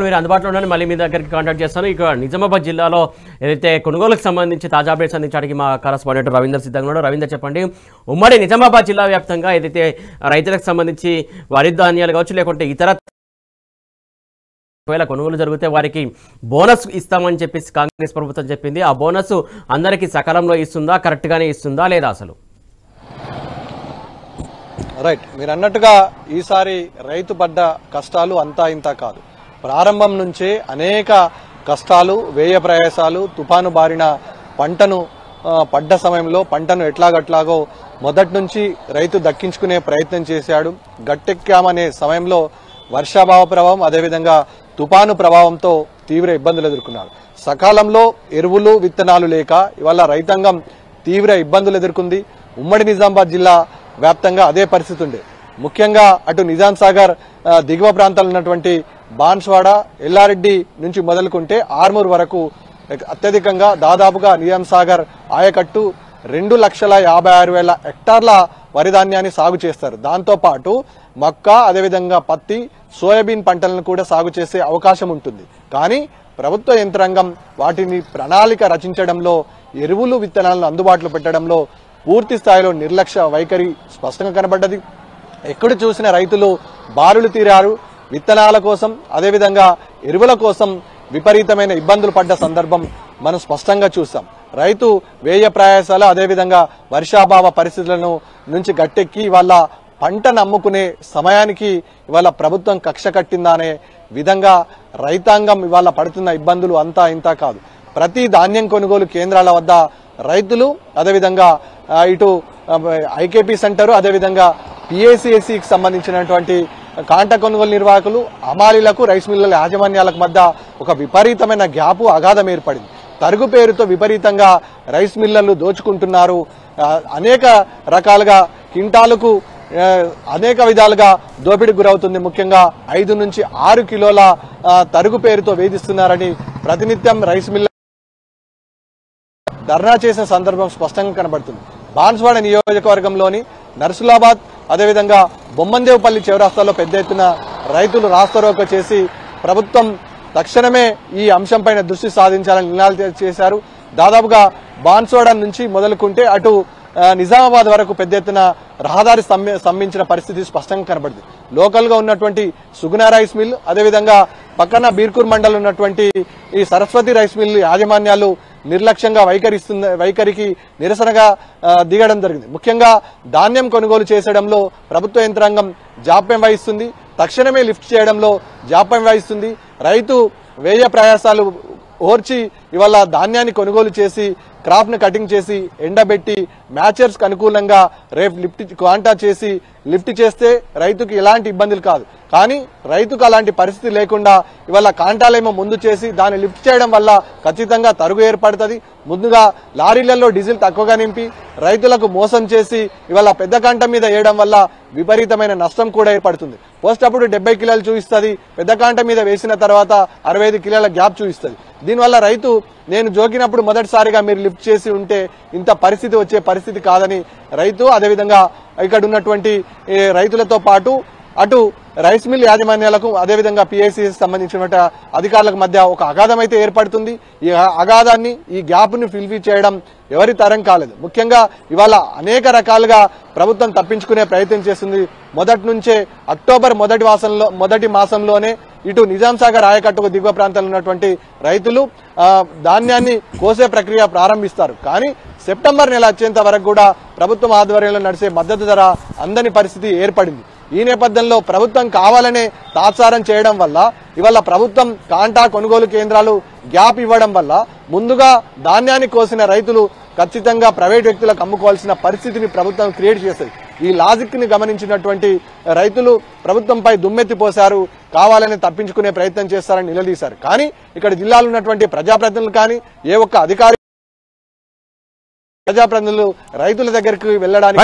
మీరు అందుబాటులో ఉండండి, మళ్ళీ మీ దగ్గరికి కాంటాక్ట్ చేస్తాను. ఇక నిజామాబాద్ జిల్లాలో ఏదైతే కొనుగోలుకు సంబంధించి తాజా అప్డేట్స్ అందించడానికి మా కరెస్పాండెంట్ రవీందర్ సిద్ధంగా ఉన్నాడు. రవీందర్, చెప్పండి, ఉమ్మడి నిజామాబాద్ జిల్లా వ్యాప్తంగా ఏదైతే రైతులకు సంబంధించి వరి ధాన్యాలు కావచ్చు లేకుంటే ఇతర ఒకవేళ కొనుగోలు జరిగితే వారికి బోనస్ ఇస్తామని చెప్పేసి కాంగ్రెస్ ప్రభుత్వం చెప్పింది. ఆ బోనస్ అందరికీ సకాలంలో ఇస్తుందా, కరెక్ట్గానే ఇస్తుందా లేదా అసలు? రైట్, మీరు అన్నట్టుగా ఈసారి రైతు పడ్డ కష్టాలు అంతా ఇంత కాదు. ప్రారంభం నుంచే అనేక కష్టాలు, వ్యయ ప్రయాసాలు, తుఫాను బారిన పంటను పడ్డ సమయంలో పంటను ఎట్లాగట్లాగో మొదటి నుంచి రైతు దక్కించుకునే ప్రయత్నం చేశాడు. గట్టెక్కామనే సమయంలో వర్షాభావ ప్రభావం, అదేవిధంగా తుఫాను ప్రభావంతో తీవ్ర ఇబ్బందులు ఎదుర్కొన్నాడు. సకాలంలో ఎరువులు, విత్తనాలు లేక ఇవాళ రైతాంగం తీవ్ర ఇబ్బందులు ఎదుర్కొంది. ఉమ్మడి నిజామాబాద్ జిల్లా వ్యాప్తంగా అదే పరిస్థితి ఉంది. ముఖ్యంగా అటు నిజాం సాగర్ దిగువ ప్రాంతాల్లో ఉన్నటువంటి బాన్స్వాడ, ఎల్లారెడ్డి నుంచి మొదలుకుంటే ఆర్మూర్ వరకు అత్యధికంగా దాదాపుగా నిజాం సాగర్ ఆయకట్టు 2,56,000 హెక్టార్ల వరి ధాన్యాన్ని సాగు చేస్తారు. దాంతోపాటు మక్క, అదేవిధంగా పత్తి, సోయాబీన్ పంటలను కూడా సాగు చేసే అవకాశం ఉంటుంది. కానీ ప్రభుత్వ యంత్రాంగం వాటిని ప్రణాళిక రచించడంలో, ఎరువులు, విత్తనాలను అందుబాటులో పెట్టడంలో పూర్తి స్థాయిలో నిర్లక్ష్య వైఖరి స్పష్టంగా కనబడ్డది. ఎక్కడ చూసిన రైతులు బారులు తీరారు. విత్తనాల కోసం, అదేవిధంగా ఎరువుల కోసం విపరీతమైన ఇబ్బందులు పడ్డ సందర్భం మనం స్పష్టంగా చూసాం. రైతు వ్యయ ప్రయాసాలు, అదేవిధంగా వర్షాభావ పరిస్థితులను నుంచి గట్టెక్కి ఇవాళ పంటను అమ్ముకునే సమయానికి ఇవాళ ప్రభుత్వం కక్ష కట్టిందా అనే విధంగా రైతాంగం ఇవాళ పడుతున్న ఇబ్బందులు అంతా ఇంత కాదు. ప్రతి ధాన్యం కొనుగోలు కేంద్రాల వద్ద రైతులు, అదేవిధంగా ఇటు ఐకేపీ సెంటర్, అదేవిధంగా పిఏసిఎస్సికి సంబంధించినటువంటి కాంట కొనుగోలు నిర్వాహకులు, హమాలీలకు, రైస్ మిల్లుల యాజమాన్యాలకు మధ్య ఒక విపరీతమైన గ్యాపు, అగాధం ఏర్పడింది. తరుగు పేరుతో విపరీతంగా రైస్ మిల్లర్లు దోచుకుంటున్నారు. అనేక రకాలుగా కింటాలకు అనేక విధాలుగా దోపిడీకి గురవుతుంది. ముఖ్యంగా 5 నుంచి 6 కిలోల తరుగు పేరుతో వేధిస్తున్నారని ప్రతినిత్యం రైస్ మిల్ల ధర్నా చేసిన సందర్భం స్పష్టంగా కనబడుతుంది. బాన్స్వాడ నియోజకవర్గంలోని నర్సులాబాద్, అదేవిధంగా బొమ్మందేవుపల్లి చౌరస్తాలో పెద్ద ఎత్తున రైతులు రాస్తారోకో చేసి ప్రభుత్వం తక్షణమే ఈ అంశంపైన దృష్టి సాధించాలని నినాదాలు చేశారు. దాదాపుగా బాన్స్వాడ నుంచి మొదలుకుంటే అటు నిజామాబాద్ వరకు పెద్ద ఎత్తున రహదారి స్తంభించిన పరిస్థితి స్పష్టంగా కనబడింది. లోకల్ గా ఉన్నటువంటి సుగుణ రైస్ మిల్, అదేవిధంగా పక్కన బీర్కూర్ మండలం ఉన్నటువంటి ఈ సరస్వతి రైస్ మిల్ యాజమాన్యాలు నిర్లక్ష్యంగా వైఖరికి నిరసనగా దిగడం జరిగింది. ముఖ్యంగా ధాన్యం కొనుగోలు చేసడంలో ప్రభుత్వ యంత్రాంగం జాప్యం వహిస్తుంది, తక్షణమే లిఫ్ట్ చేయడంలో జాప్యం వహిస్తుంది. రైతు వ్యయ ప్రయాసాలు ఓర్చి ఇవాళ ధాన్యాన్ని కొనుగోలు చేసి క్రాప్ ను కటింగ్ చేసి ఎండబెట్టి మ్యాచర్స్ కు అనుకూలంగా రేపు లిఫ్ట్ చేస్తే రైతుకి ఎలాంటి ఇబ్బందులు కాదు. కానీ రైతుకు అలాంటి పరిస్థితి లేకుండా ఇవాళ కాంటాలేమో ముందు చేసి దాన్ని లిఫ్ట్ చేయడం వల్ల ఖచ్చితంగా తరుగు ఏర్పడుతుంది. ముందుగా లారీలలో డీజిల్ తక్కువగా నింపి రైతులకు మోసం చేసి ఇవాళ పెద్ద కాంట మీద వేయడం వల్ల విపరీతమైన నష్టం కూడా ఏర్పడుతుంది. పోస్ట్ అప్పుడు 70 కిలోలు చూపిస్తుంది, పెద్ద కాంట మీద వేసిన తర్వాత 65 కిలోల గ్యాప్ చూపిస్తుంది. దీనివల్ల రైతు నేను జోకినప్పుడు మొదటిసారిగా మీరు లిఫ్ట్ చేసి ఉంటే ఇంత పరిస్థితి వచ్చే పరిస్థితి కాదని రైతు, అదేవిధంగా ఇక్కడ ఉన్నటువంటి రైతులతో పాటు అటు రైస్ మిల్ యాజమాన్యాలకు, అదేవిధంగా పిఐసిఎస్ సంబంధించిన అధికారులకు మధ్య ఒక అగాధం అయితే ఏర్పడుతుంది. ఈ అగాధాన్ని, ఈ గ్యాప్ ని ఫిల్ చేయడం ఎవరి తరం కాలేదు. ముఖ్యంగా ఇవాళ అనేక రకాలుగా ప్రభుత్వం తప్పించుకునే ప్రయత్నం చేస్తుంది. మొదటి నుంచే అక్టోబర్ మొదటి మాసంలోనే ఇటు నిజాం సాగర్ ఆయకట్టుకు దిగువ ప్రాంతాల్లో ఉన్నటువంటి రైతులు ధాన్యాన్ని కోసే ప్రక్రియ ప్రారంభిస్తారు. కానీ సెప్టెంబర్ నెల వచ్చేంత వరకు కూడా ప్రభుత్వం ఆధ్వర్యంలో నడిచే మద్దతు ధర అందని పరిస్థితి ఏర్పడింది. ఈ నేపథ్యంలో ప్రభుత్వం కావాలనే తాత్సారం చేయడం వల్ల ఇవాళ ప్రభుత్వం కాంటా కొనుగోలు కేంద్రాలు గ్యాప్ ఇవ్వడం వల్ల ముందుగా ధాన్యాన్ని కోసిన రైతులు ఖచ్చితంగా ప్రైవేట్ వ్యక్తులకు అమ్ముకోవాల్సిన పరిస్థితిని ప్రభుత్వం క్రియేట్ చేస్తుంది. ఈ లాజిక్ ని గమనించినటువంటి రైతులు ప్రభుత్వంపై దుమ్మెత్తిపోశారు, కావాలని తప్పించుకునే ప్రయత్నం చేస్తారని నిలదీశారు. కానీ ఇక్కడ జిల్లాలో ఉన్నటువంటి ప్రజాప్రతినిధులు కానీ ఏ ఒక్క అధికారి ప్రజాప్రతినిధులు రైతుల దగ్గరికి వెళ్ళడానికి